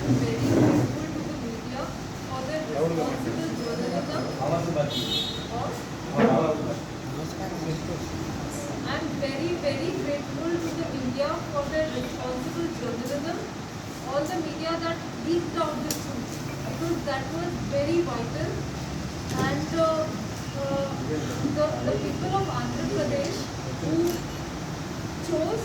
I'm very grateful to the media for their responsible journalism. I'm very, very grateful to the media for their responsible journalism. All the media that leaked out this truth, because that was very vital. And the people of Andhra Pradesh who chose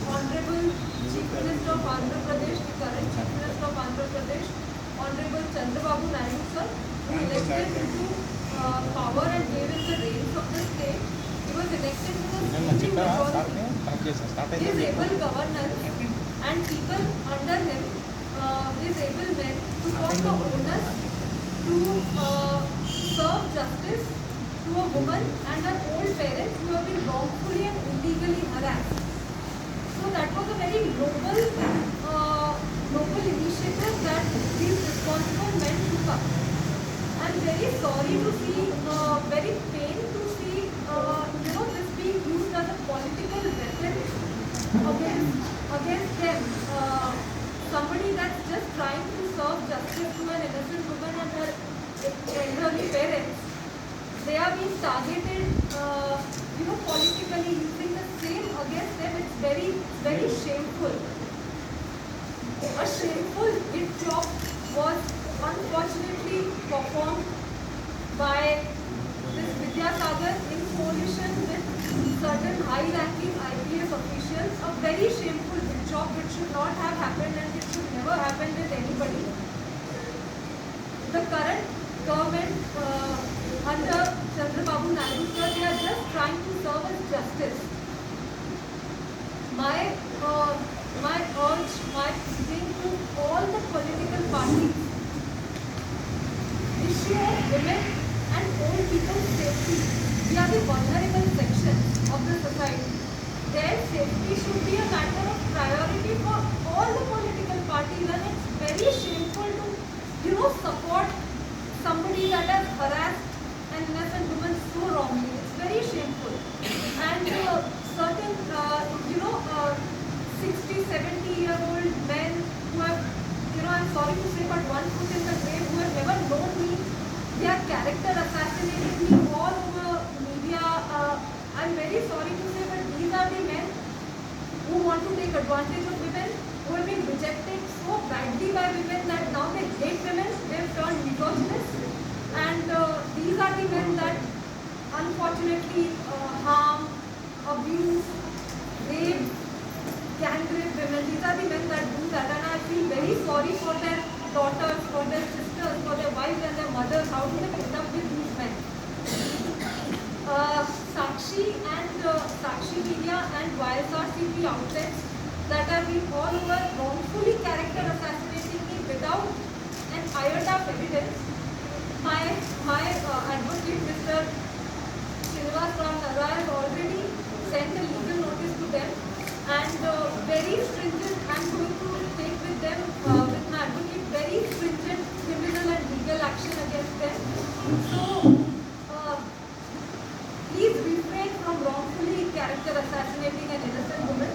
Honorable Chief Minister of Andhra Pradesh, the current Chief Minister of Andhra Pradesh, Honorable Chandrababu Naidu sir, who elected into power and gave him the reins of the state. He was elected with a sweeping majority. His able governance and people under him, his able men, took on the onus to serve justice to a woman and her old parents who have been wrongfully and illegally harassed. So that was a very noble initiative that these responsible men took up. I'm very sorry to see, very pained to see, this being used as a political weapon against them. Somebody that's just trying to serve justice to an innocent woman and her elderly parents. They are being targeted, politically using the same against them. It's very, very shameful. A shameful hit job was unfortunately performed by this Vidyasagar in coalition with certain high-ranking IPS officials. A very shameful hit job which should not have happened and it should never happen with anybody. The current government under Chandrababu Naidu sir, they are just trying to serve as justice. My urge, my pleading to all the political parties, issue of women and old people's safety. We are the vulnerable section of the society. Their safety should be a matter of priority for all the political parties, and it's very shameful to, support somebody that has harassed an innocent woman so wrongly. It's very shameful. And certain, 60, 70-year-old men who have, I'm sorry to say, but one foot in the grave, who have never known me, they are character assassinating me all over media. I'm very sorry to say, but these are the men who want to take advantage of women, who have been rejected so badly by women that now they hate women, they've turned misogynist. And these are the men that unfortunately harm, abuse, rape, gang rape women. These are the men that do that, and I feel very sorry for their daughters, for their sisters, for their wives and their mothers. How do they put up with these men? Sakshi and Sakshi Media and YSRCP outlets that have been all over wrongfully character assassinating me without an iota of evidence. My advocate, Mr. Srinivas Ram Nara, has already sent a legal notice to them, and very stringent, I'm going to take with them, with my advocate, very stringent criminal and legal action against them. So, please refrain from wrongfully character assassinating an innocent woman.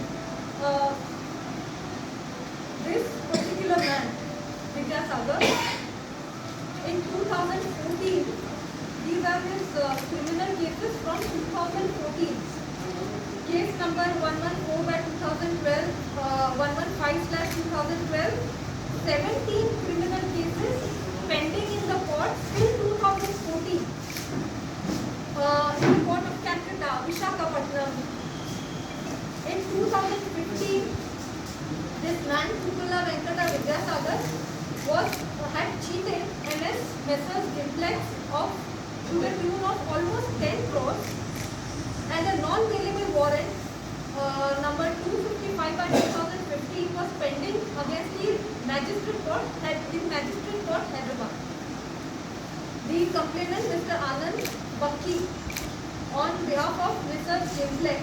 This particular man, Vidyasagar, in 2014, these are his criminal cases from 2014. Case number 114 by 2012, 115/2012, 17 criminal cases pending in the court till 2014. In the court of Calcutta, Visakhapatnam. In 2015, this man, Kukula Venkata Vidyasagar, had cheated MS Messrs Gimplex to the tune of almost 10 crores, and a non-bailable warrant number 255/2015 was pending against the Magistrate Court Hyderabad. The complainant, Mr. Anand Bakki, on behalf of Mr. Gimplex,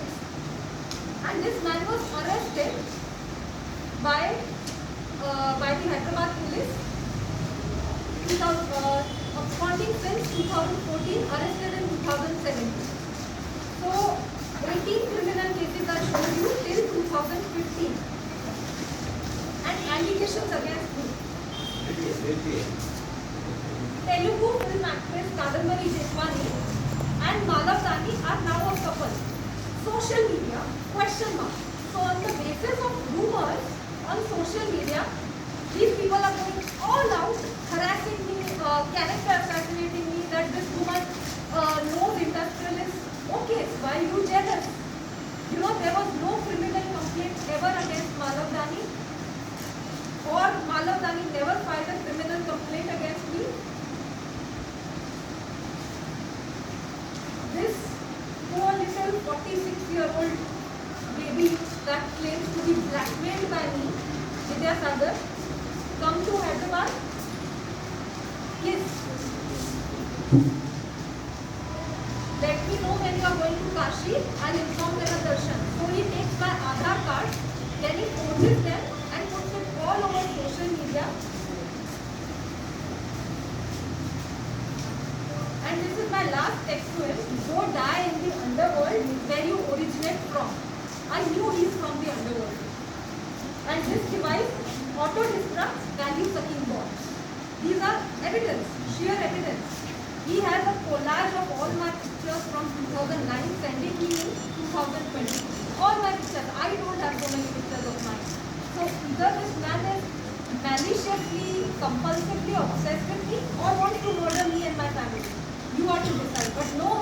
and this man was arrested by the Hyderabad police, absconding since 2014, arrested in 2017. So, 18 criminal cases are shown you till 2015, and allegations against me. Telugu film actress Kadambari Jethwani and Malav Dani are now a couple. Social media, question mark. So on the basis of rumors on social media, these people are going all out, harassing me, character assassinating me, that this woman knows industrialists. Okay, why are you jealous? You know, there was no criminal complaint ever against Malav Dani, or Malav Dani never filed a criminal complaint against me. This poor little 46-year-old baby that claims to be blackmailed by me, Vidya Sagar, come to Hyderabad. Please let me know when you are going to Kashi. I'll inform them at darshan. So he takes my Aadhaar card, then he poses them and puts it all over social media. And this is my last text to him. Go die in the underworld where you originate from. I knew he's from the underworld. And this device auto destructs value sucking bots. These are evidence, sheer evidence. He has a collage of all my pictures from 2009 sending me in 2020. All my pictures. I don't have so many pictures of mine. So either this man is maliciously, compulsively obsessed with me or wants to murder me and my family. You are to decide. But no